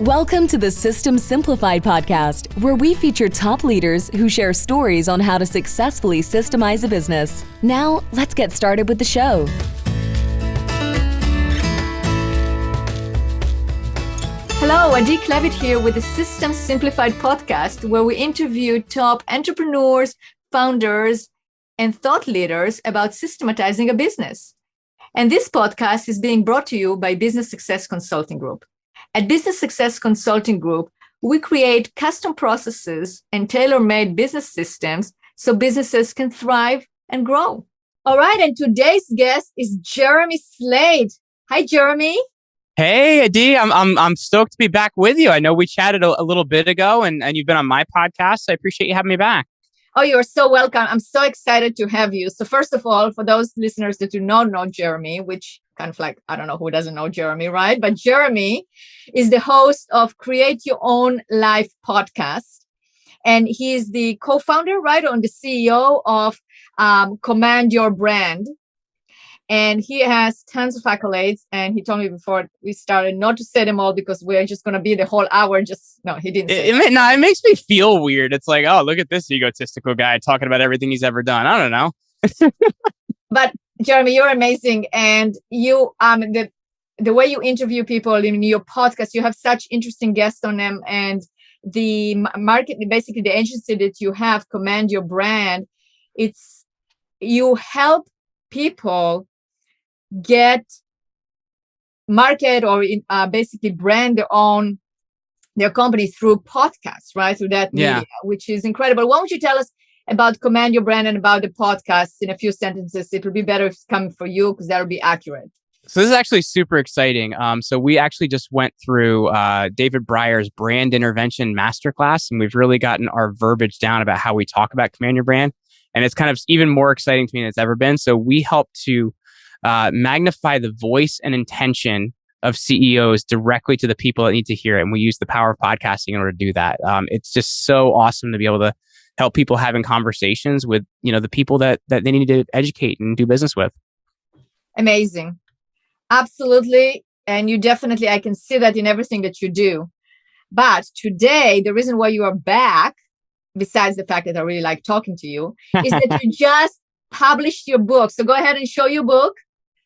Welcome to the System Simplified podcast, where we feature top leaders who share stories on how to successfully systemize a business. Now, let's get started with the show. Hello, Adi Klevit here with the System Simplified podcast, where we interview top entrepreneurs, founders, and thought leaders about systematizing a business. And this podcast is being brought to you by Business Success Consulting Group. At Business Success Consulting Group, we create custom processes and tailor-made business systems so businesses can thrive and grow. All right, and today's guest is Jeremy Slate. Hi, Jeremy. Hey, Adi, I'm stoked to be back with you. I know we chatted a little bit ago, and you've been on my podcast. So I appreciate you having me back. Oh, you're so welcome. I'm so excited to have you. So first of all, for those listeners that do not know Jeremy, which kind of like, I don't know who doesn't know Jeremy, right? But Jeremy is the host of Create Your Own Life podcast. And he is the co-founder, right, and the CEO of Command Your Brand. And he has tons of accolades. And he told me before we started not to say them all because we're just going to be the whole hour. No, he didn't say it makes me feel weird. It's like, oh, look at this egotistical guy talking about everything he's ever done. I don't know. But Jeremy, you're amazing. And you, the way you interview people in your podcast, you have such interesting guests on them. And the market, basically the agency that you have, Command Your Brand, you help people get market or basically brand their company through podcasts, right? Through that media, which is incredible. Why don't you tell us about Command Your Brand and about the podcast in a few sentences? It would be better if it's coming for you because that'll be accurate. So this is actually super exciting. So we actually just went through David Breyer's brand intervention masterclass, and we've really gotten our verbiage down about how we talk about Command Your Brand. And it's kind of even more exciting to me than it's ever been. So we help to magnify the voice and intention of CEOs directly to the people that need to hear it. And we use the power of podcasting in order to do that. It's just so awesome to be able to help people having conversations with, the people that they need to educate and do business with. Amazing. Absolutely. And you definitely, I can see that in everything that you do. But today, the reason why you are back, besides the fact that I really like talking to you, is that you just published your book. So go ahead and show your book.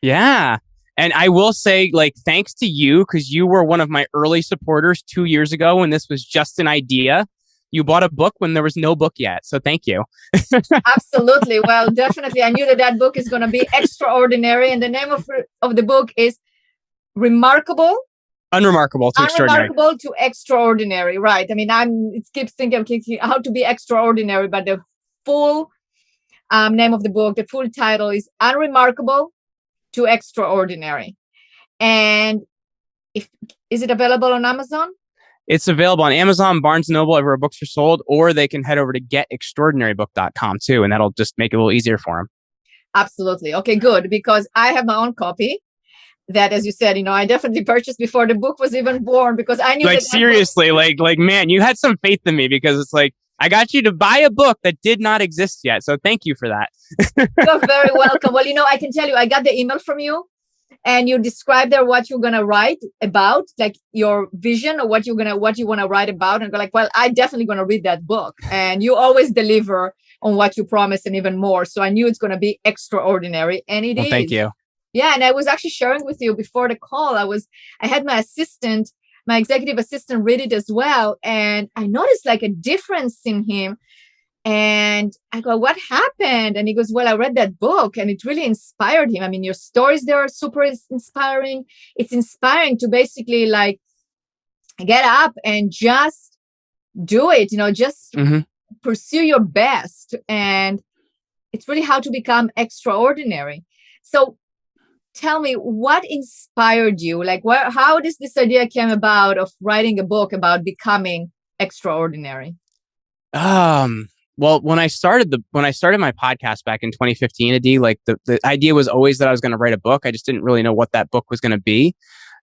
Yeah. And I will say, thanks to you, because you were one of my early supporters 2 years ago when this was just an idea. You bought a book when there was no book yet. So thank you. Absolutely. Well, definitely. I knew that book is going to be extraordinary. And the name of the book is Unremarkable to extraordinary. Right. I mean, it keeps thinking how to be extraordinary, but the full name of the book, the full title is Unremarkable to Extraordinary. And is it available on Amazon? It's available on Amazon, Barnes & Noble, everywhere books are sold, or they can head over to getextraordinarybook.com too, and that'll just make it a little easier for them. Absolutely. Okay, good, because I have my own copy that, as you said, I definitely purchased before the book was even born because I knew seriously, man, you had some faith in me because it's like, I got you to buy a book that did not exist yet. So thank you for that. You're very welcome. Well, I can tell you, I got the email from you and you described there what you're going to write about, like your vision or what you want to write about. And go like, well, I definitely going to read that book. And you always deliver on what you promise and even more. So I knew it's going to be extraordinary. And it is. Thank you. Yeah. And I was actually sharing with you before the call. I had my executive assistant read it as well. And I noticed like a difference in him. And I go, what happened? And he goes, well, I read that book and it really inspired him. I mean, your stories there are super inspiring. It's inspiring to basically like get up and just do it, just pursue your best. And it's really how to become extraordinary. So tell me, what inspired you? Like, how does this idea came about of writing a book about becoming extraordinary? Well, when I started my podcast back in 2015, Adi, like the idea was always that I was going to write a book. I just didn't really know what that book was going to be.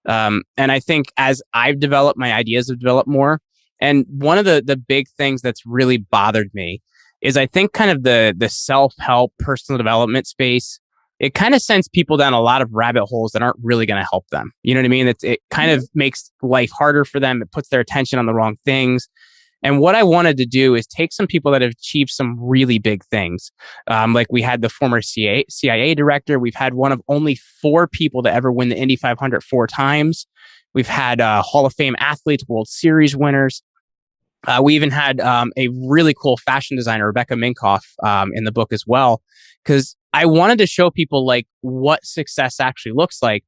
And I think as I've developed, my ideas have developed more. And one of the big things that's really bothered me is I think kind of the self-help personal development space it kind of sends people down a lot of rabbit holes that aren't really going to help them. You know what I mean? It kind of makes life harder for them. It puts their attention on the wrong things. And what I wanted to do is take some people that have achieved some really big things. Like we had the former CIA director. We've had one of only 4 people to ever win the Indy 500 4 times. We've had Hall of Fame athletes, World Series winners. We even had a really cool fashion designer, Rebecca Minkoff, in the book as well, because I wanted to show people like what success actually looks like.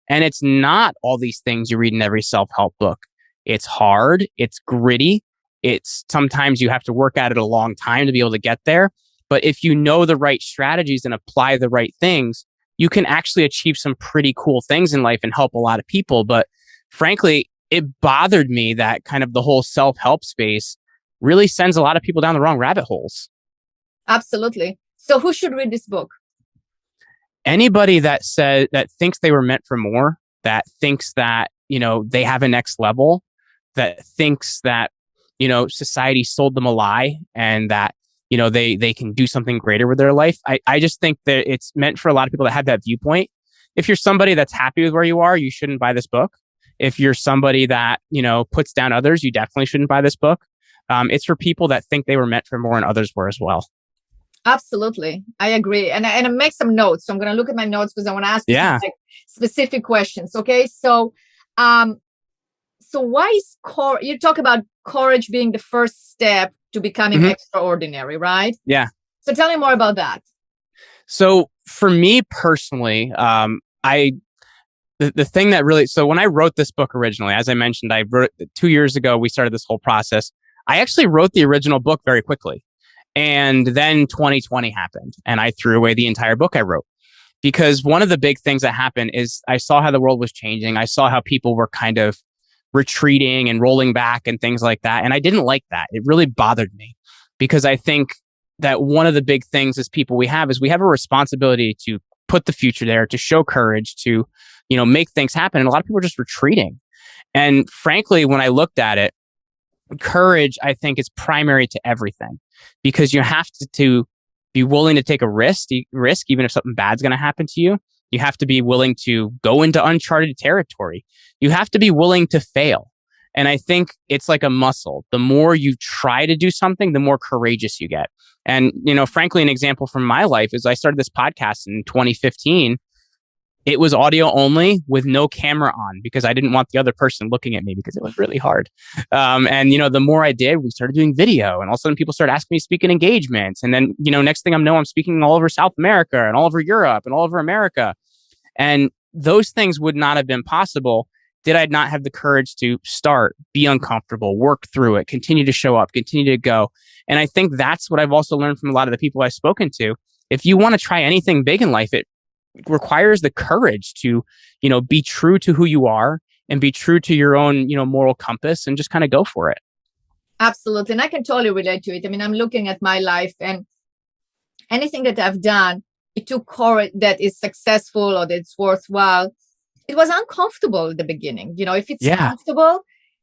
And it's not all these things you read in every self-help book. It's hard. It's gritty. It's sometimes you have to work at it a long time to be able to get there. But if you know the right strategies and apply the right things, you can actually achieve some pretty cool things in life and help a lot of people. But frankly, it bothered me that kind of the whole self-help space really sends a lot of people down the wrong rabbit holes. Absolutely. So who should read this book? Anybody that thinks they were meant for more, that thinks that, they have a next level, that thinks that, society sold them a lie and that, they can do something greater with their life. I just think that it's meant for a lot of people that have that viewpoint. If you're somebody that's happy with where you are, you shouldn't buy this book. If you're somebody that, puts down others, you definitely shouldn't buy this book. It's for people that think they were meant for more and others were as well. Absolutely. I agree. And I make some notes. So I'm going to look at my notes because I want to ask you some, specific questions. Okay. So, so why is you talk about courage being the first step to becoming extraordinary, right? Yeah. So tell me more about that. So for me personally, the thing that really, so when I wrote this book originally, as I mentioned, I wrote it 2 years ago, we started this whole process. I actually wrote the original book very quickly. And then 2020 happened and I threw away the entire book I wrote. Because one of the big things that happened is I saw how the world was changing. I saw how people were kind of retreating and rolling back and things like that. And I didn't like that. It really bothered me because I think that one of the big things as people we have a responsibility to put the future there, to show courage, to, make things happen. And a lot of people are just retreating. And frankly, when I looked at it, courage, I think, is primary to everything because you have to be willing to take a risk, even if something bad's going to happen to you. You have to be willing to go into uncharted territory. You have to be willing to fail. And I think it's like a muscle. The more you try to do something, the more courageous you get. And, frankly, an example from my life is I started this podcast in 2015. It was audio only with no camera on because I didn't want the other person looking at me because it was really hard. And, the more I did, we started doing video and all of a sudden people started asking me to speak in engagements. And then, next thing I know, I'm speaking all over South America and all over Europe and all over America. And those things would not have been possible did I not have the courage to start, be uncomfortable, work through it, continue to show up, continue to go. And I think that's what I've also learned from a lot of the people I've spoken to. If you want to try anything big in life, it requires the courage to, be true to who you are and be true to your own, moral compass and just kind of go for it. Absolutely. And I can totally relate to it. I mean, I'm looking at my life and anything that I've done, it took courage that is successful or that's worthwhile. It was uncomfortable at the beginning. If it's comfortable,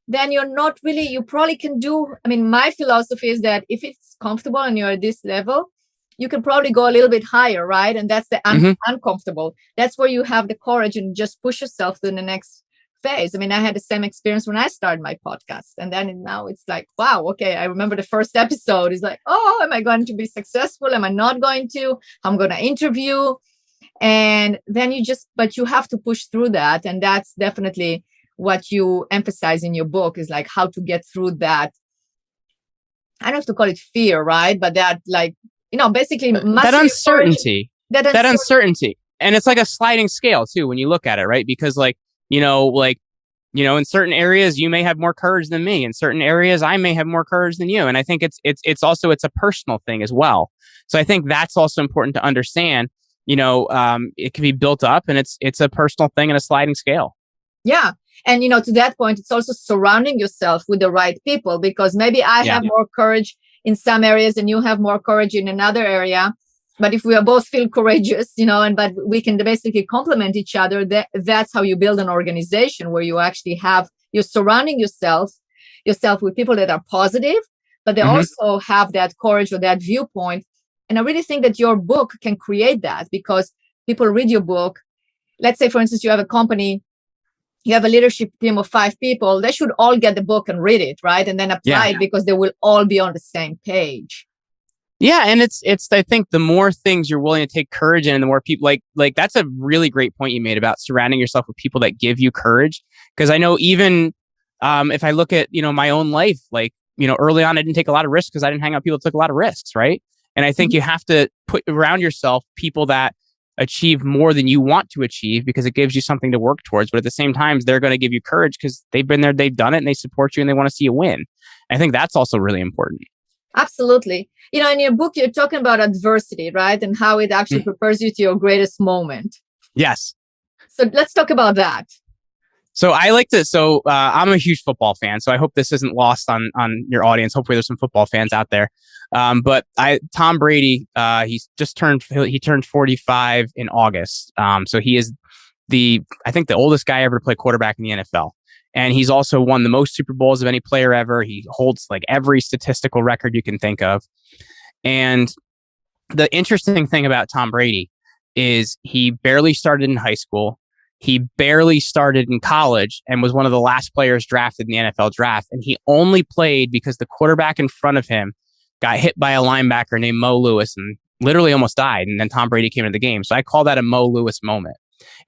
then you're not really, you probably can do, my philosophy is that if it's comfortable and you're at this level, you can probably go a little bit higher, right? And that's the uncomfortable. That's where you have the courage and just push yourself to the next phase. I had the same experience when I started my podcast. And then now it's like, wow, okay. I remember the first episode is like, oh, am I going to be successful? Am I not going to? I'm going to interview. And then but you have to push through that. And that's definitely what you emphasize in your book is like how to get through that. I don't have to call it fear, right? But that basically that uncertainty. That uncertainty. And it's like a sliding scale too, when you look at it, right? Because in certain areas, you may have more courage than me. In certain areas, I may have more courage than you. And I think it's also a personal thing as well. So I think that's also important to understand. It can be built up and it's a personal thing and a sliding scale. Yeah. And, to that point, it's also surrounding yourself with the right people because maybe I have more courage in some areas and you have more courage in another area. But if we are both feel courageous, but we can basically complement each other, that's how you build an organization where you actually you're surrounding yourself with people that are positive, but they also have that courage or that viewpoint. And I really think that your book can create that because people read your book, let's say, for instance, you have a company, you have a leadership team of 5 people, they should all get the book and read it, right? And then apply it, because they will all be on the same page. Yeah. And it's, I think the more things you're willing to take courage in, and the more people like that's a really great point you made about surrounding yourself with people that give you courage. Because I know even if I look at, my own life, like, early on, I didn't take a lot of risks because I didn't hang out with people that took a lot of risks. Right. And I think you have to put around yourself people that achieve more than you want to achieve, because it gives you something to work towards. But at the same time, they're going to give you courage because they've been there, they've done it, and they support you, and they want to see you win. I think that's also really important. Absolutely. In your book, you're talking about adversity, right? And how it actually prepares you to your greatest moment. Yes. So let's talk about that. So I'm a huge football fan, so I hope this isn't lost on your audience. Hopefully there's some football fans out there. But Tom Brady, he turned 45 in August. So he is I think the oldest guy ever to play quarterback in the NFL. And he's also won the most Super Bowls of any player ever. He holds like every statistical record you can think of. And the interesting thing about Tom Brady is he barely started in high school. He barely started in college and was one of the last players drafted in the NFL draft. And he only played because the quarterback in front of him got hit by a linebacker named Mo Lewis and literally almost died. And then Tom Brady came into the game. So I call that a Mo Lewis moment.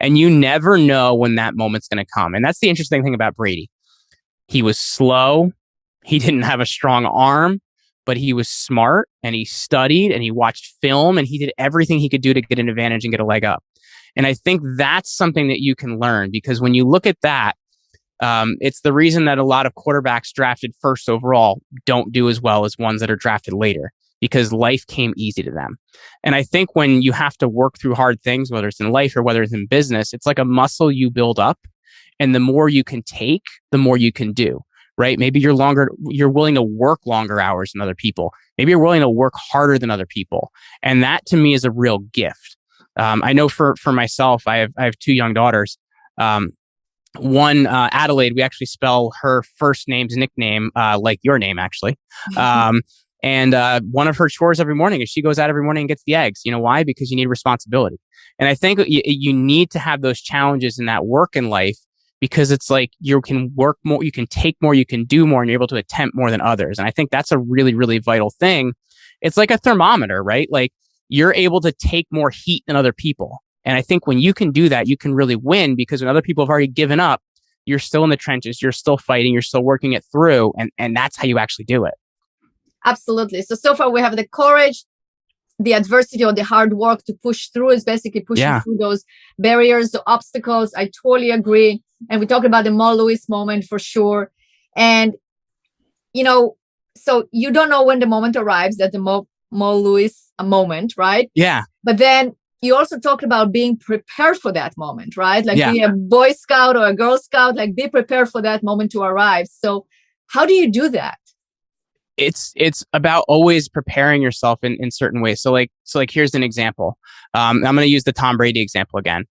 And you never know when that moment's going to come. And that's the interesting thing about Brady. He was slow. He didn't have a strong arm, but he was smart, and he studied, and he watched film, and he did everything he could do to get an advantage and get a leg up. And I think that's something that you can learn, because when you look at that, it's the reason that a lot of quarterbacks drafted first overall don't do as well as ones that are drafted later, because life came easy to them. And I think when you have to work through hard things, whether it's in life or whether it's in business, it's like a muscle you build up. And the more you can take, the more you can do, right? Maybe you're willing to work longer hours than other people. Maybe you're willing to work harder than other people. And that to me is a real gift. I know for myself, I have 2 young daughters. One, Adelaide, we actually spell her first name's nickname like your name, actually. And one of her chores every morning is she goes out every morning and gets the eggs. You know why? Because you need responsibility. And I think you need to have those challenges in that work in life, because it's like you can work more, you can take more, you can do more, and you're able to attempt more than others. And I think that's a really, really vital thing. It's like a thermometer, right? Like you're able to take more heat than other people. And I think when you can do that, you can really win, because when other people have already given up, you're still in the trenches, you're still fighting, you're still working it through. And that's how you actually do it. Absolutely. So far we have the courage, the adversity, or the hard work to push through, is basically pushing through those barriers, the obstacles. I totally agree. And we talked about the Mo Lewis moment for sure. And, so you don't know when the moment arrives, that the Mo Lewis moment, right? Yeah. But then you also talked about being prepared for that moment, right? Like being a Boy Scout or a Girl Scout, like be prepared for that moment to arrive. So how do you do that? It's about always preparing yourself in certain ways. So here's an example. I'm going to use the Tom Brady example again.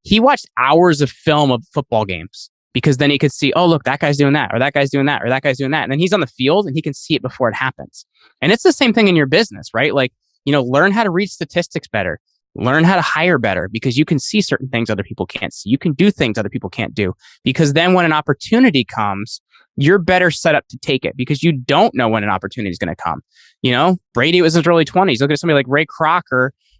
He watched hours of film of football games, because then he could see, oh, look, that guy's doing that, or that guy's doing that, or that guy's doing that. And then he's on the field and he can see it before it happens. And it's the same thing in your business, right? Like, learn how to read statistics better, learn how to hire better, because you can see certain things other people can't see. You can do things other people can't do, because then when an opportunity comes, you're better set up to take it, because you don't know when an opportunity is going to come. Brady was in his early 20s. Look at somebody like Ray Kroc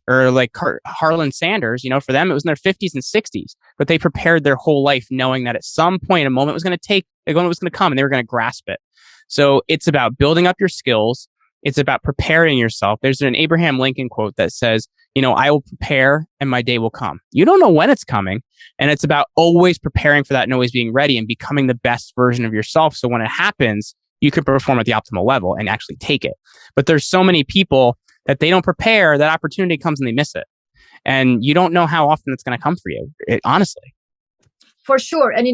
or like Harlan Sanders. For them, it was in their 50s and 60s, but they prepared their whole life knowing that at some point, a moment was going to come, and they were going to grasp it. So it's about building up your skills. It's about preparing yourself. There's an Abraham Lincoln quote that says, I will prepare and my day will come. You don't know when it's coming. And it's about always preparing for that and always being ready and becoming the best version of yourself. So when it happens, you can perform at the optimal level and actually take it. But there's so many people that they don't prepare, that opportunity comes and they miss it. And you don't know how often it's going to come for you, honestly. For sure. And,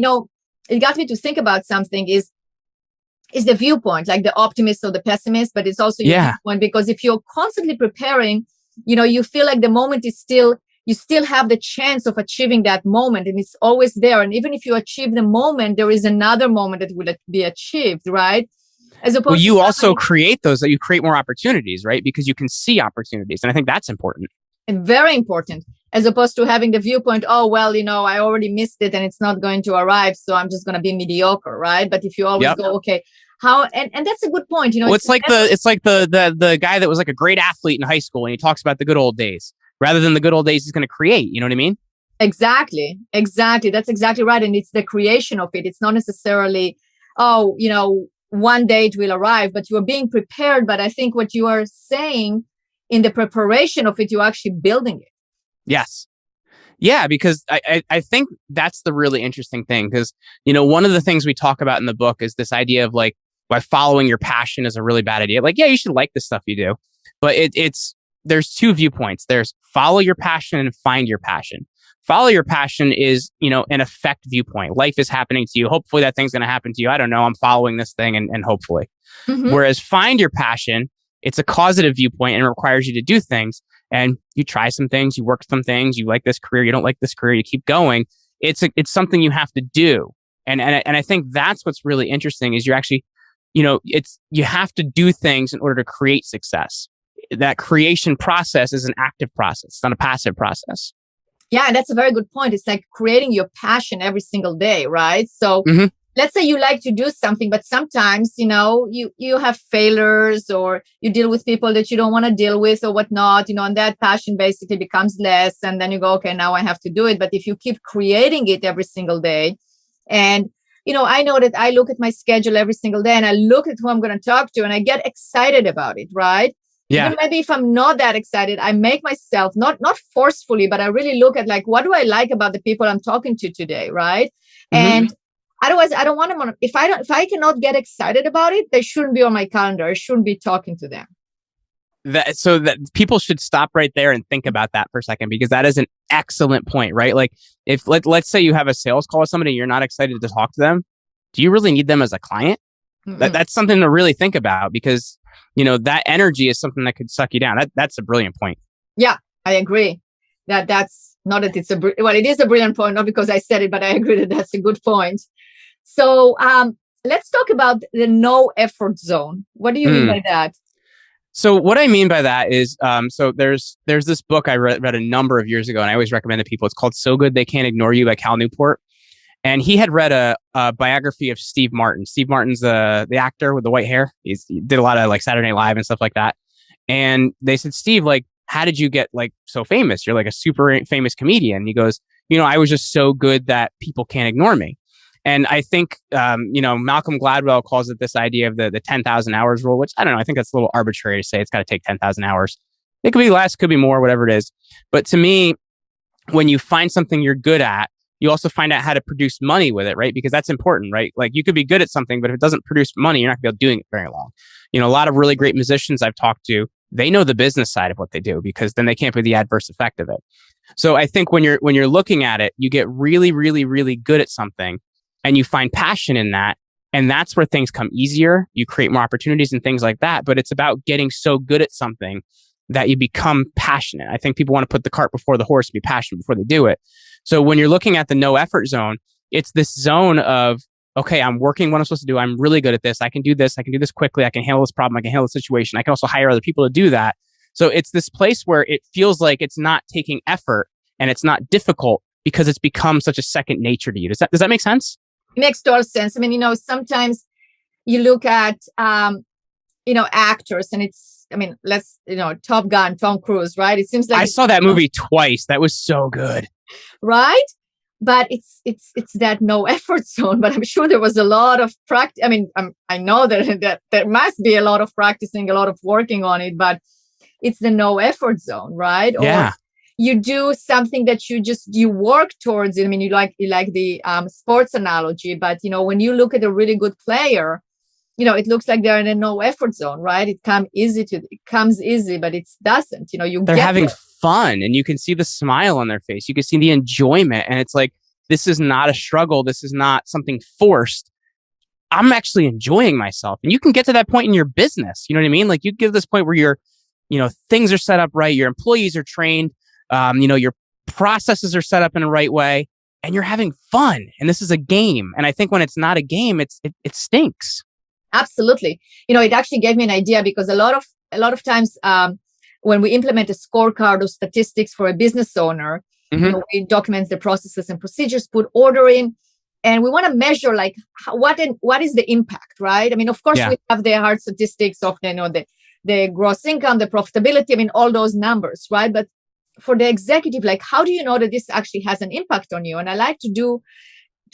it got me to think about something is the viewpoint, like the optimist or the pessimist, but it's also your viewpoint, because if you're constantly preparing, you feel like the moment is you still have the chance of achieving that moment, and it's always there. And even if you achieve the moment, there is another moment that will be achieved, right? As opposed you also create those, that you create more opportunities, right? Because you can see opportunities. And I think that's important. And very important. as opposed to having the viewpoint, oh, well, I already missed it and it's not going to arrive, so I'm just going to be mediocre, right? But if you always go, okay, how, and that's a good point. Well, it's like the guy that was like a great athlete in high school and he talks about the good old days rather than the good old days he's going to create. You know what I mean? Exactly. That's exactly right. And it's the creation of it. It's not necessarily, one day it will arrive, but you are being prepared. But I think what you are saying in the preparation of it, you're actually building it. Yes. Yeah, because I think that's the really interesting thing. Because, one of the things we talk about in the book is this idea of like, why following your passion is a really bad idea. Like, yeah, you should like the stuff you do, but there's two viewpoints. There's follow your passion and find your passion. Follow your passion is, an effect viewpoint. Life is happening to you. Hopefully that thing's going to happen to you. I don't know. I'm following this thing and hopefully. Mm-hmm. Whereas find your passion, it's a causative viewpoint and it requires you to do things. And you try some things, you work some things, you like this career, you don't like this career, you keep going. It's something you have to do. And I think that's what's really interesting is you're actually, you have to do things in order to create success. That creation process is an active process. It's not a passive process. Yeah, and that's a very good point. It's like creating your passion every single day, right? So let's say you like to do something, but sometimes, you have failures or you deal with people that you don't want to deal with or whatnot, and that passion basically becomes less. And then you go, okay, now I have to do it. But if you keep creating it every single day, and, I know that I look at my schedule every single day and I look at who I'm going to talk to and I get excited about it, right? Yeah. Even maybe if I'm not that excited, I make myself not forcefully, but I really look at like, what do I like about the people I'm talking to today, right? Mm-hmm. And otherwise, I don't want them if I cannot get excited about it, they shouldn't be on my calendar. I shouldn't be talking to them. So that people should stop right there and think about that for a second, because that is an excellent point, right? Like if let's say you have a sales call with somebody, you're not excited to talk to them. Do you really need them as a client? That's something to really think about, because that energy is something that could suck you down. That's a brilliant point. Yeah, I agree. That's not that it's it is a brilliant point, not because I said it, but I agree that that's a good point. So let's talk about the no effort zone. What do you mean by that? So what I mean by that is, so there's this book I read a number of years ago, and I always recommend it to people. It's called So Good They Can't Ignore You by Cal Newport. And he had read a biography of Steve Martin. Steve Martin's the actor with the white hair. He did a lot of like Saturday Night Live and stuff like that. And they said, Steve, like, how did you get like so famous? You're like a super famous comedian. And he goes, I was just so good that people can't ignore me. And I think, Malcolm Gladwell calls it this idea of the 10,000 hours rule, which I don't know. I think that's a little arbitrary to say it's got to take 10,000 hours. It could be less, could be more, whatever it is. But to me, when you find something you're good at, you also find out how to produce money with it, right? Because that's important, right? Like you could be good at something, but if it doesn't produce money, you're not going to be able to do it very long. A lot of really great musicians I've talked to, they know the business side of what they do, because then they can't be the adverse effect of it. So I think when you're looking at it, you get really, really, really good at something and you find passion in that. And that's where things come easier. You create more opportunities and things like that. But it's about getting so good at something that you become passionate. I think people want to put the cart before the horse and be passionate before they do it. So when you're looking at the no effort zone, it's this zone of, okay, I'm working what I'm supposed to do. I'm really good at this. I can do this. I can do this quickly. I can handle this problem. I can handle the situation. I can also hire other people to do that. So it's this place where it feels like it's not taking effort and it's not difficult because it's become such a second nature to you. Does that make sense? It makes total sense. I mean, sometimes you look at, actors and Top Gun, Tom Cruise, right? It seems like I saw that movie twice. That was so good. Right? But it's that no effort zone. But I'm sure there was a lot of practice. I mean, I know that there must be a lot of practicing, a lot of working on it, but it's the no effort zone, right? Yeah. Or you do something that you work towards it. I mean, you like the sports analogy, but when you look at a really good player, it looks like they're in a no effort zone, right? It comes easy, but it doesn't. They're having fun, and you can see the smile on their face. You can see the enjoyment, and it's like, this is not a struggle. This is not something forced. I'm actually enjoying myself. And you can get to that point in your business. You know what I mean? Like you get to this point where things are set up right. Your employees are trained. Your processes are set up in the right way, and you're having fun. And this is a game. And I think when it's not a game, it stinks. Absolutely. It actually gave me an idea, because a lot of times when we implement a scorecard or statistics for a business owner, we document the processes and procedures, put order in, and we want to measure like what is the impact, right? I mean, of course, we have the hard statistics of the gross income, the profitability, I mean, all those numbers, right? But for the executive, like, how do you know that this actually has an impact on you? And I like to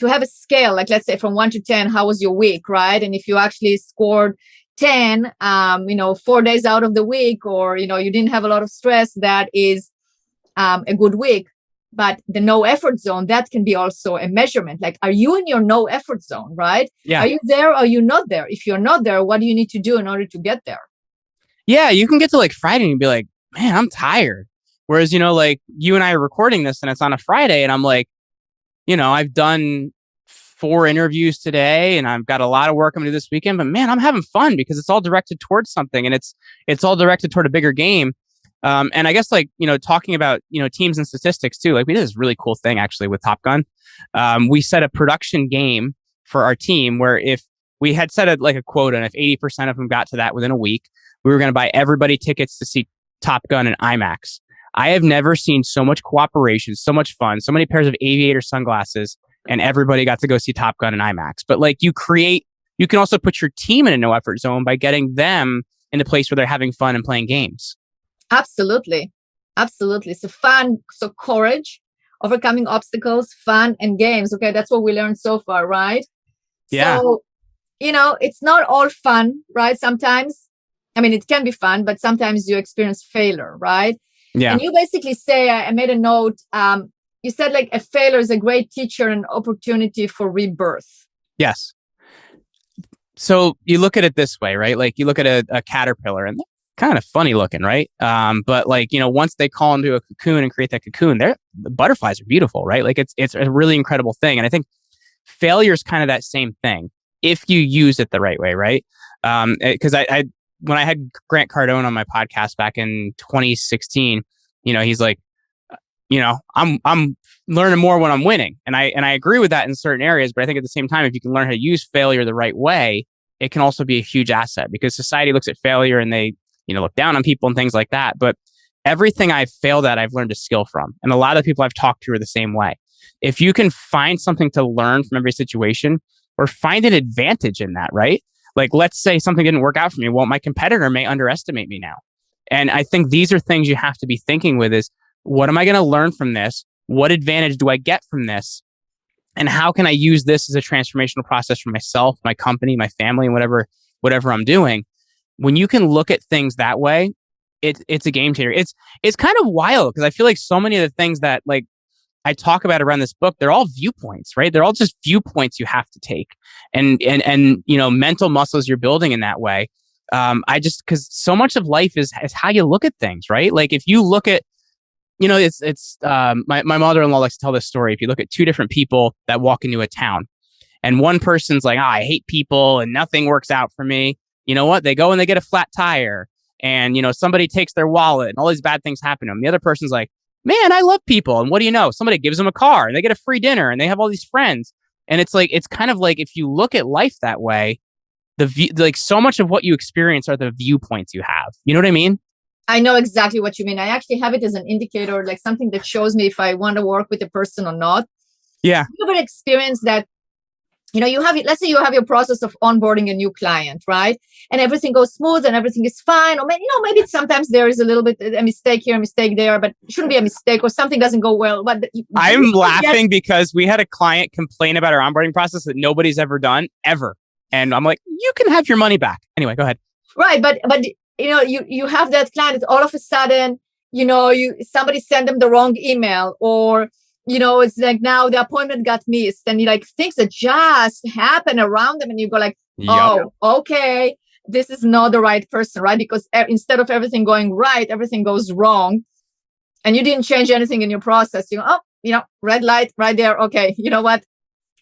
have a scale, like, let's say from 1 to 10, how was your week, right? And if you actually scored 10, 4 days out of the week, or, you didn't have a lot of stress, that is a good week. But the no effort zone, that can be also a measurement. Like, are you in your no effort zone, right? Yeah. Are you there or are you not there? If you're not there, what do you need to do in order to get there? Yeah, you can get to like Friday and be like, man, I'm tired. Whereas, like you and I are recording this and it's on a Friday and I'm like, I've done 4 interviews today and I've got a lot of work I'm gonna do this weekend, but man, I'm having fun because it's all directed towards something and it's all directed toward a bigger game. And I guess like, talking about, teams and statistics too, like we did this really cool thing actually with Top Gun. We set a production game for our team where if we had set a quota and if 80% of them got to that within a week, we were going to buy everybody tickets to see Top Gun in IMAX. I have never seen so much cooperation, so much fun, so many pairs of aviator sunglasses, and everybody got to go see Top Gun in IMAX. But like you can also put your team in a no effort zone by getting them in a place where they're having fun and playing games. Absolutely. So fun, so courage, overcoming obstacles, fun, and games. Okay, that's what we learned so far, right? Yeah. So, it's not all fun, right? Sometimes, I mean, it can be fun, but sometimes you experience failure, right? Yeah. And you basically say, I made a note, you said like a failure is a great teacher and opportunity for rebirth. Yes. So you look at it this way, right? Like you look at a caterpillar and they're kind of funny looking, right? But like, once they call into a cocoon and create that cocoon, the butterflies are beautiful, right? Like it's a really incredible thing. And I think failure is kind of that same thing if you use it the right way, right? Because I when I had Grant Cardone on my podcast back in 2016, he's like, I'm learning more when I'm winning. And I agree with that in certain areas, but I think at the same time, if you can learn how to use failure the right way, it can also be a huge asset because society looks at failure and they, look down on people and things like that. But everything I've failed at, I've learned a skill from. And a lot of the people I've talked to are the same way. If you can find something to learn from every situation or find an advantage in that, right? Like, let's say something didn't work out for me. Well, my competitor may underestimate me now. And I think these are things you have to be thinking with is, what am I going to learn from this? What advantage do I get from this? And how can I use this as a transformational process for myself, my company, my family, and whatever I'm doing? When you can look at things that way, it's a game changer. It's kind of wild because I feel like so many of the things that like I talk about around this book, they're all viewpoints, right? They're all just viewpoints you have to take and mental muscles you're building in that way. Because so much of life is how you look at things, right? Like if you look at, my mother-in-law likes to tell this story. If you look at 2 different people that walk into a town and one person's like, I hate people and nothing works out for me. You know what? They go and they get a flat tire and, somebody takes their wallet and all these bad things happen to them. The other person's like, man, I love people. And what do you know? Somebody gives them a car and they get a free dinner and they have all these friends. And it's like, it's kind of like, if you look at life that way, like so much of what you experience are the viewpoints you have. You know what I mean? I know exactly what you mean. I actually have it as an indicator, like something that shows me if I want to work with a person or not. Yeah. You have an experience that, let's say you have your process of onboarding a new client, right? And everything goes smooth and everything is fine. Or maybe sometimes there is a little bit a mistake here, a mistake there, but it shouldn't be a mistake or something doesn't go well. But I'm laughing because we had a client complain about our onboarding process that nobody's ever done, ever. And I'm like, you can have your money back. Anyway, go ahead. Right. But you have that client all of a sudden, somebody sent them the wrong email or, it's like now the appointment got missed and like things that just happen around them and you go like, oh, okay, this is not the right person, right? Because instead of everything going right, everything goes wrong and you didn't change anything in your process. Red light right there. Okay. You know what?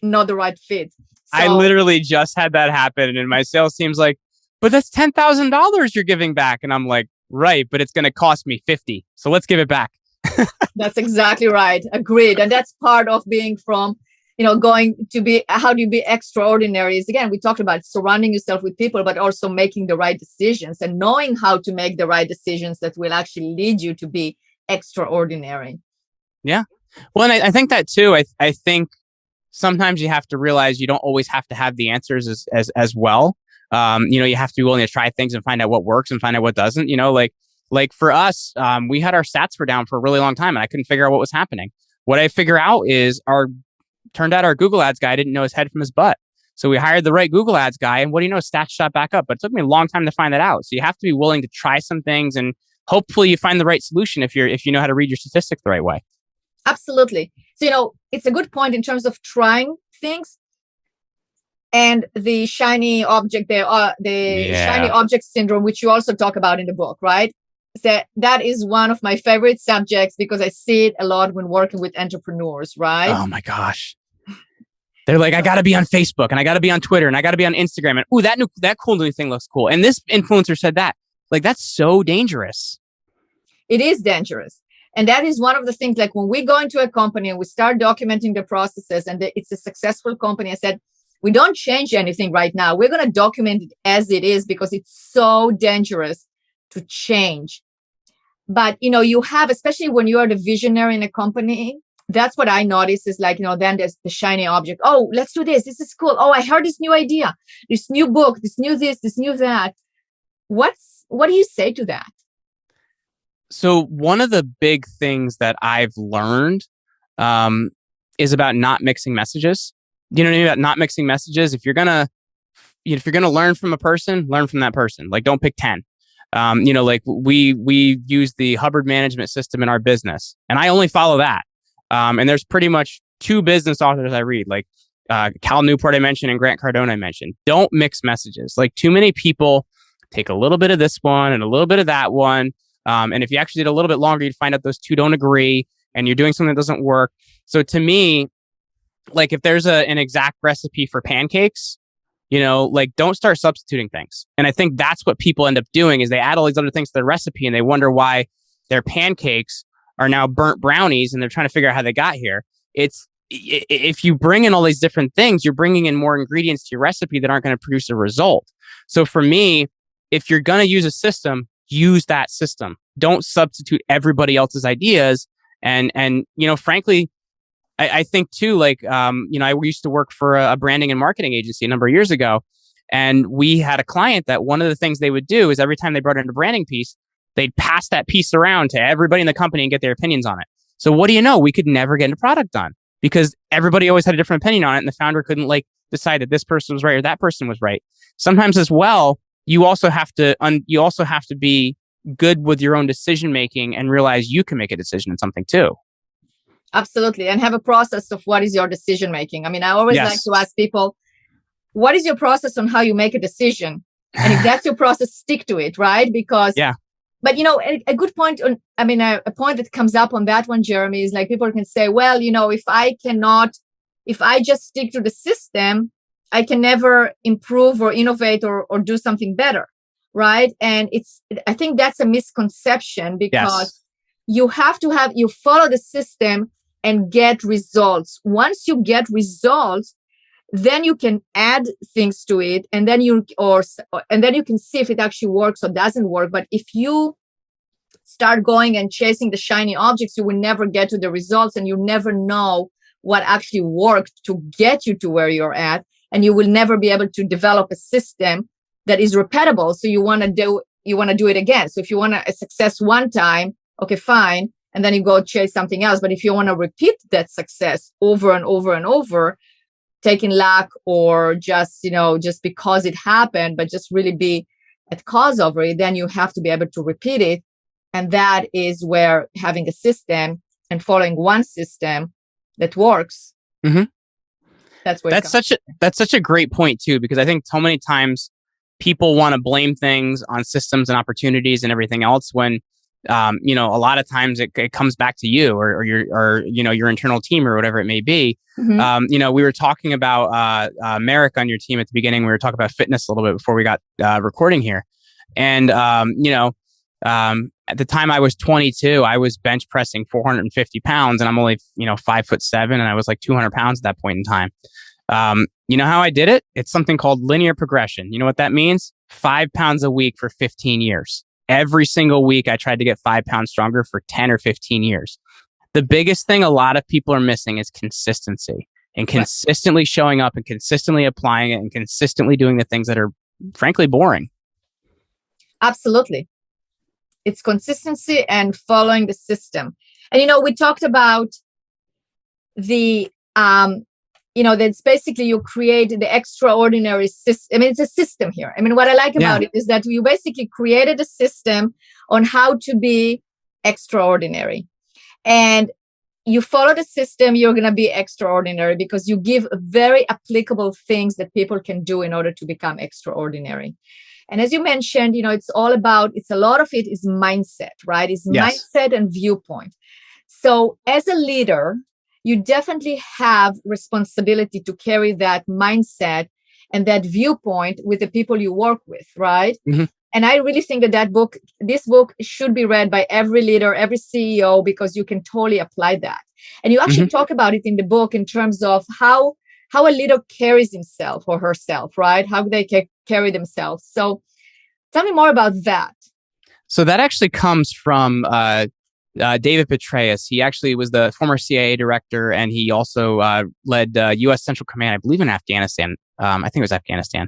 Not the right fit. So, I literally just had that happen and my sales team's like, but that's $10,000 you're giving back. And I'm like, right, but it's going to cost me 50. So let's give it back. That's exactly right. Agreed. And that's part of being from, going to be, how do you be extraordinary is, again, we talked about surrounding yourself with people, but also making the right decisions and knowing how to make the right decisions that will actually lead you to be extraordinary. Yeah. Well, and I think that too, I think sometimes you have to realize you don't always have to have the answers as well. You have to be willing to try things and find out what works and find out what doesn't, like for us, we had our stats were down for a really long time and I couldn't figure out what was happening. What I figure out is turned out our Google Ads guy didn't know his head from his butt. So we hired the right Google Ads guy, and what do you know, stats shot back up. But it took me a long time to find that out. So you have to be willing to try some things, and hopefully you find the right solution if you know how to read your statistics the right way. Absolutely. So it's a good point in terms of trying things and the shiny object there, shiny object syndrome, which you also talk about in the book, right? That is one of my favorite subjects because I see it a lot when working with entrepreneurs, right? Oh my gosh. They're like, I got to be on Facebook and I got to be on Twitter and I got to be on Instagram. And ooh, that cool new thing looks cool. And this influencer said that. Like, that's so dangerous. It is dangerous. And that is one of the things, like when we go into a company and we start documenting the processes and it's a successful company, I said, we don't change anything right now. We're going to document it as it is because it's so dangerous to change. But, you have, especially when you are the visionary in a company, that's what I notice is like, then there's the shiny object. Oh, let's do this. This is cool. Oh, I heard this new idea, this new book, this new that. What do you say to that? So one of the big things that I've learned is about not mixing messages. You know what I mean? About not mixing messages. If you're gonna learn from a person, learn from that person. Like, don't pick 10. Like we use the Hubbard management system in our business, and I only follow that. And there's pretty much 2 business authors I read, like Cal Newport I mentioned and Grant Cardone I mentioned. Don't mix messages. Like, too many people take a little bit of this one and a little bit of that one. And if you actually did a little bit longer, you'd find out those 2 don't agree and you're doing something that doesn't work. So to me, like if there's an exact recipe for pancakes, like don't start substituting things. And I think that's what people end up doing is they add all these other things to the recipe and they wonder why their pancakes are now burnt brownies and they're trying to figure out how they got here. If you bring in all these different things, you're bringing in more ingredients to your recipe that aren't going to produce a result. So for me, if you're going to use a system, use that system. Don't substitute everybody else's ideas. And frankly, I think too, like, I used to work for a branding and marketing agency a number of years ago. And we had a client that one of the things they would do is every time they brought in a branding piece, they'd pass that piece around to everybody in the company and get their opinions on it. So what do you know? We could never get a product done because everybody always had a different opinion on it. And the founder couldn't decide that this person was right or that person was right. Sometimes as well, you also have to be good with your own decision making and realize you can make a decision in something too. Absolutely. And have a process of what is your decision making. I mean, I always like to ask people, what is your process on how you make a decision? And if that's your process, stick to it, right? Because, but a good point a point that comes up on that one, Jeremy, is like people can say, well, if I just stick to the system, I can never improve or innovate or do something better. Right. And I think that's a misconception because you follow the system and get results. Once you get results, then you can add things to it and then you can see if it actually works or doesn't work. But if you start going and chasing the shiny objects, you will never get to the results and you never know what actually worked to get you to where you're at. And you will never be able to develop a system that is repeatable. So you want to do it again. So if you want a success one time, okay, fine. And then you go chase something else. But if you want to repeat that success over and over and over, taking luck or just because it happened, but just really be at cause over it, then you have to be able to repeat it. And that is where having a system and following one system that works. Mm-hmm. That's such a great point too, because I think so many times people want to blame things on systems and opportunities and everything else when, a lot of times it comes back to you or your internal team or whatever it may be. Mm-hmm. We were talking about Merrick on your team at the beginning. We were talking about fitness a little bit before we got recording here. And, At the time I was 22, I was bench pressing 450 pounds, and I'm only 5'7", and I was like 200 pounds at that point in time. You know how I did it? It's something called linear progression. You know what that means? 5 pounds a week for 15 years. Every single week, I tried to get 5 pounds stronger for 10 or 15 years. The biggest thing a lot of people are missing is consistency, and consistently showing up and consistently applying it and consistently doing the things that are frankly boring. Absolutely. It's consistency and following the system. And, we talked about the, that's basically you create the extraordinary system. I mean, it's a system here. I mean, what I like about it is that you basically created a system on how to be extraordinary. And you follow the system, you're going to be extraordinary because you give very applicable things that people can do in order to become extraordinary. And as you mentioned, it's a lot of it is mindset, right? It's mindset and viewpoint. So as a leader, you definitely have responsibility to carry that mindset and that viewpoint with the people you work with, right? Mm-hmm. And I really think that this book should be read by every leader, every CEO, because you can totally apply that. And you actually talk about it in the book in terms of how a leader carries himself or herself, right? How they carry themselves. So tell me more about that. So that actually comes from David Petraeus. He actually was the former CIA director, and he also led U.S. Central Command, I believe, in Afghanistan. I think it was Afghanistan.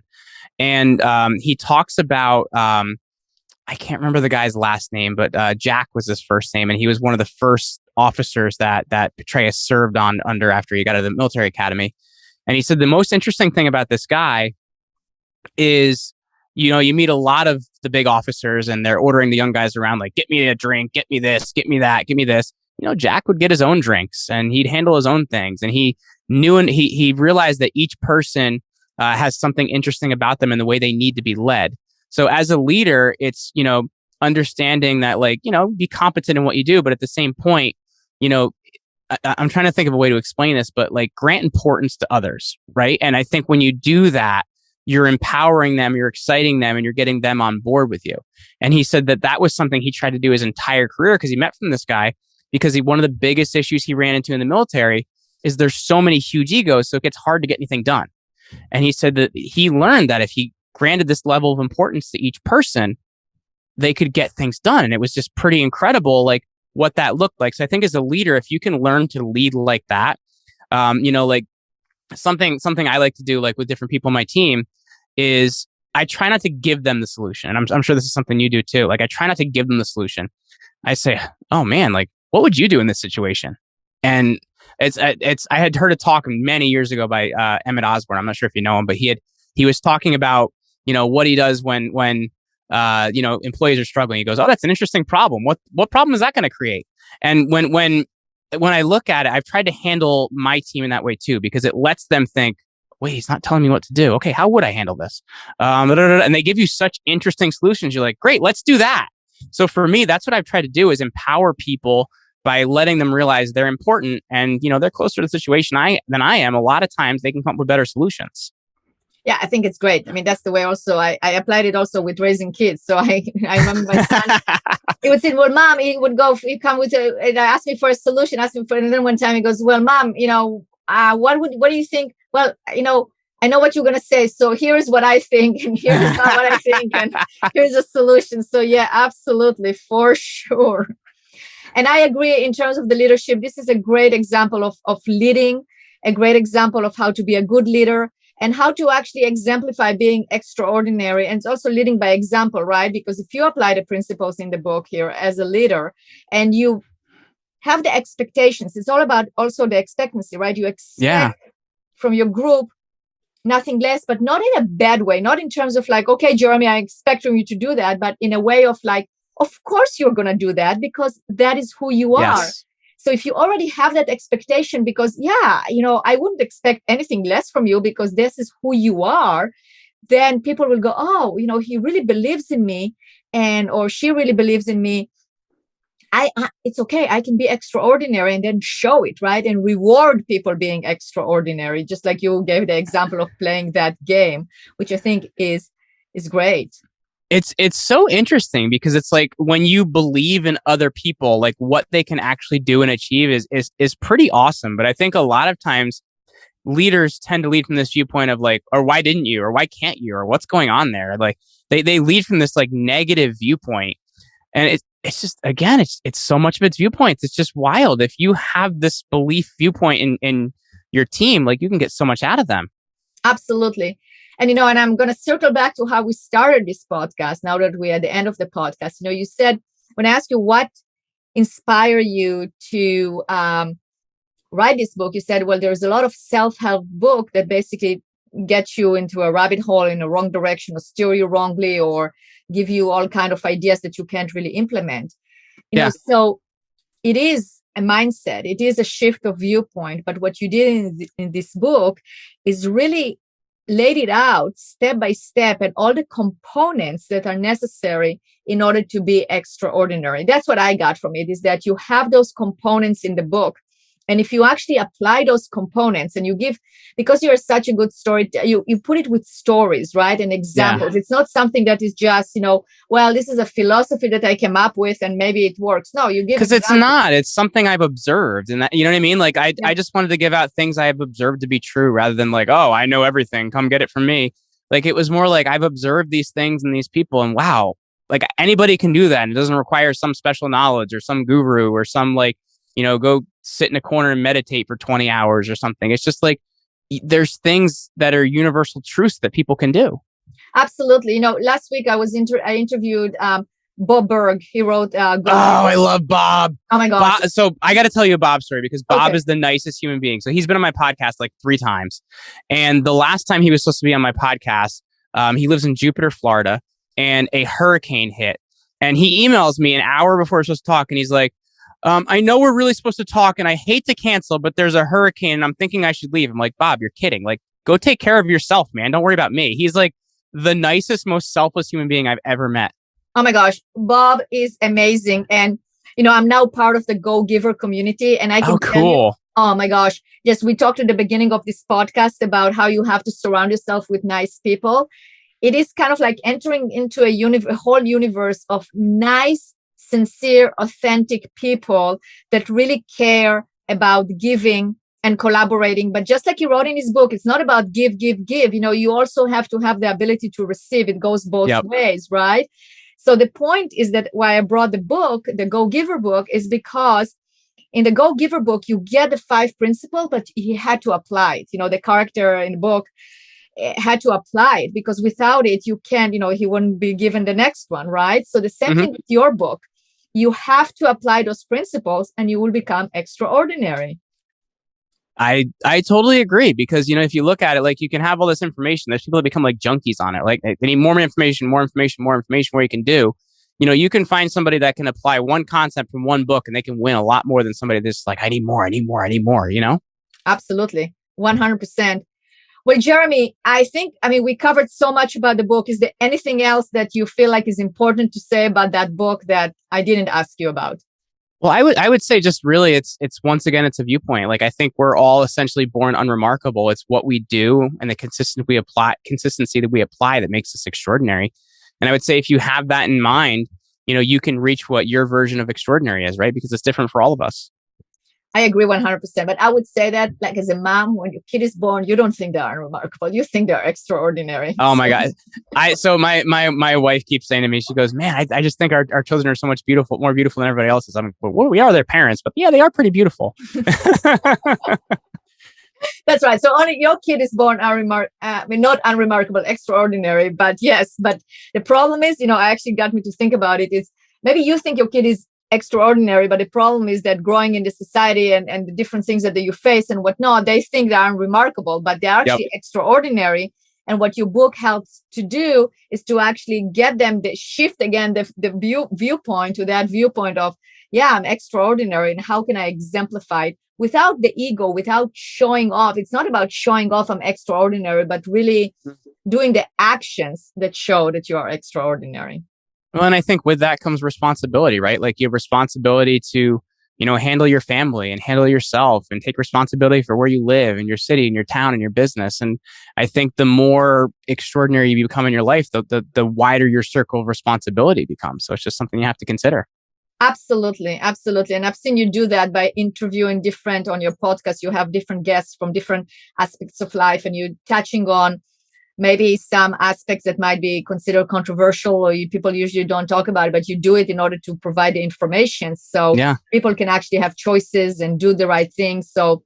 And he talks about, I can't remember the guy's last name, but Jack was his first name. And he was one of the first officers that Petraeus served under after he got out of the military academy. And he said the most interesting thing about this guy is, you meet a lot of the big officers and they're ordering the young guys around, like, get me a drink, get me this, get me that, give me this. Jack would get his own drinks and he'd handle his own things. And he knew, and he realized that each person has something interesting about them and the way they need to be led. So as a leader, it's, understanding that, be competent in what you do. But at the same point, I'm trying to think of a way to explain this, but grant importance to others, right? And I think when you do that, you're empowering them, you're exciting them, and you're getting them on board with you. And he said that was something he tried to do his entire career because he met from this guy, because one of the biggest issues he ran into in the military is there's so many huge egos, so it gets hard to get anything done. And he said that he learned that if he granted this level of importance to each person, they could get things done. And it was just pretty incredible, what that looked like. So I think as a leader, if you can learn to lead like that, something I like to do, with different people on my team, is I try not to give them the solution. And I'm sure this is something you do too. I try not to give them the solution. I say, oh man, what would you do in this situation? And I had heard a talk many years ago by Emmett Osborne. I'm not sure if you know him, but he was talking about, what he does when employees are struggling. He goes, oh, that's an interesting problem. What problem is that going to create? And when I look at it, I've tried to handle my team in that way too, because it lets them think, wait, he's not telling me what to do. Okay, how would I handle this? And they give you such interesting solutions. You're like, great, let's do that. So for me, that's what I've tried to do, is empower people by letting them realize they're important, and they're closer to the situation than I am. A lot of times they can come up with better solutions. Yeah, I think it's great. I mean, that's the way also I applied it also with raising kids. So I remember my son, he would say, well, mom, he'd come with and ask me for a solution, and then one time he goes, well, mom, what do you think? Well, I know what you're going to say. So here's what I think, and here's not what I think, and here's a solution. So yeah, absolutely, for sure. And I agree in terms of the leadership. This is a great example of leading, a great example of how to be a good leader and how to actually exemplify being extraordinary. And it's also leading by example, right? Because if you apply the principles in the book here as a leader and you have the expectations, it's all about also the expectancy, right? You expect from your group nothing less, but not in a bad way, not in terms of okay, Jeremy, I expect from you to do that, but in a way of of course you're going to do that because that is who you are. Yes. So if you already have that expectation, because I wouldn't expect anything less from you because this is who you are, then people will go, oh, he really believes in me, or she really believes in me. It's okay. I can be extraordinary, and then show it, right? And reward people being extraordinary, just like you gave the example of playing that game, which I think is great. It's so interesting because it's like when you believe in other people, like what they can actually do and achieve is pretty awesome. But I think a lot of times leaders tend to lead from this viewpoint of like, or why didn't you, or why can't you, or what's going on there? Like they lead from this like negative viewpoint. And it's just, again, it's so much of its viewpoints. It's just wild. If you have this belief viewpoint in your team, like you can get so much out of them. Absolutely. And, and I'm going to circle back to how we started this podcast now that we're at the end of the podcast. You said, when I asked you what inspired you to write this book, you said, well, there's a lot of self-help book that basically get you into a rabbit hole in the wrong direction or steer you wrongly or give you all kind of ideas that you can't really implement. You know, so it is a mindset. It is a shift of viewpoint. But what you did in this book is really laid it out step by step and all the components that are necessary in order to be extraordinary. That's what I got from it, is that you have those components in the book. And if you actually apply those components and you give, because you're such a good story, you put it with stories, right? And examples. Yeah. It's not something that is just, well, this is a philosophy that I came up with and maybe it works. No, you give, because it's not, it's something I've observed. And that, you know what I mean? Like I just wanted to give out things I have observed to be true rather than like, oh, I know everything, come get it from me. Like it was more like I've observed these things and these people and wow, like anybody can do that. And it doesn't require some special knowledge or some guru or some like, go sit in a corner and meditate for 20 hours or something. It's just like, there's things that are universal truths that people can do. Absolutely. Last week I interviewed Bob Berg. He wrote I love Bob. Oh my gosh. Bob, so I got to tell you a Bob story because Bob is the nicest human being. So he's been on my podcast like 3 times. And the last time he was supposed to be on my podcast, he lives in Jupiter, Florida, and a hurricane hit. And he emails me an hour before we're supposed to talk. And he's like, I know we're really supposed to talk and I hate to cancel, but there's a hurricane and I'm thinking I should leave. I'm like, Bob, you're kidding. Like, go take care of yourself, man. Don't worry about me. He's like the nicest, most selfless human being I've ever met. Oh my gosh. Bob is amazing. And, I'm now part of the Go Giver community and I can tell you, oh my gosh. Yes, we talked at the beginning of this podcast about how you have to surround yourself with nice people. It is kind of like entering into a whole universe of nice, sincere, authentic people that really care about giving and collaborating. But just like he wrote in his book, it's not about give. You also have to have the ability to receive. It goes both ways, right? So the point is that why I brought the book, the Go Giver book, is because in the Go Giver book, you get the 5 principles, but he had to apply it. The character in the book had to apply it because without it, you can't, he wouldn't be given the next one, right? So the same thing with your book. You have to apply those principles and you will become extraordinary. I totally agree because, if you look at it, like you can have all this information, there's people that become like junkies on it. Like they need more information, more you can do. You can find somebody that can apply one concept from one book and they can win a lot more than somebody that's like, I need more, Absolutely. 100%. Well, Jeremy, we covered so much about the book. Is there anything else that you feel like is important to say about that book that I didn't ask you about? Well, I would say just really it's once again, it's a viewpoint. Like I think we're all essentially born unremarkable. It's what we do and the consistency that we apply that makes us extraordinary. And I would say if you have that in mind, you can reach what your version of extraordinary is, right? Because it's different for all of us. I agree 100%. But I would say that, like, as a mom, when your kid is born, you don't think they're unremarkable. You think they're extraordinary. Oh my God. So my wife keeps saying to me, she goes, man, I just think our children are so much more beautiful than everybody else's. I'm like, well, we are their parents, but yeah, they are pretty beautiful. That's right. So only your kid is born not unremarkable, extraordinary, but yes. But the problem is, I actually got me to think about it. Is maybe you think your kid is extraordinary, but the problem is that growing in the society and the different things that you face and whatnot, they think they're unremarkable, but they're actually extraordinary. And what your book helps to do is to actually get them to shift again the viewpoint to that viewpoint of, I'm extraordinary, and how can I exemplify it without the ego, without showing off. It's not about showing off I'm extraordinary, but really doing the actions that show that you are extraordinary. Well, and I think with that comes responsibility, right? Like you have responsibility to, handle your family and handle yourself and take responsibility for where you live and your city and your town and your business. And I think the more extraordinary you become in your life, the wider your circle of responsibility becomes. So it's just something you have to consider. Absolutely. Absolutely. And I've seen you do that by interviewing on your podcast. You have different guests from different aspects of life, and you're touching on maybe some aspects that might be considered controversial or people usually don't talk about it, but you do it in order to provide the information so people can actually have choices and do the right thing. So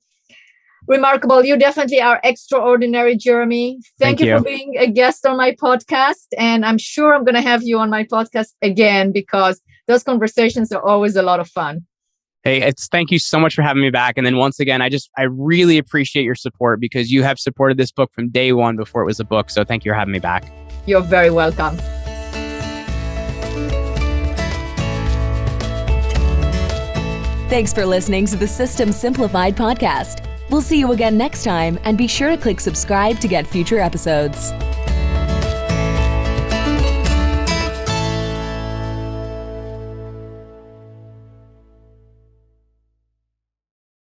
remarkable. You definitely are extraordinary, Jeremy. Thank you for being a guest on my podcast. And I'm sure I'm going to have you on my podcast again, because those conversations are always a lot of fun. Hey, thank you so much for having me back. And then once again, I really appreciate your support, because you have supported this book from day one before it was a book. So thank you for having me back. You're very welcome. Thanks for listening to the System Simplified podcast. We'll see you again next time, and be sure to click subscribe to get future episodes.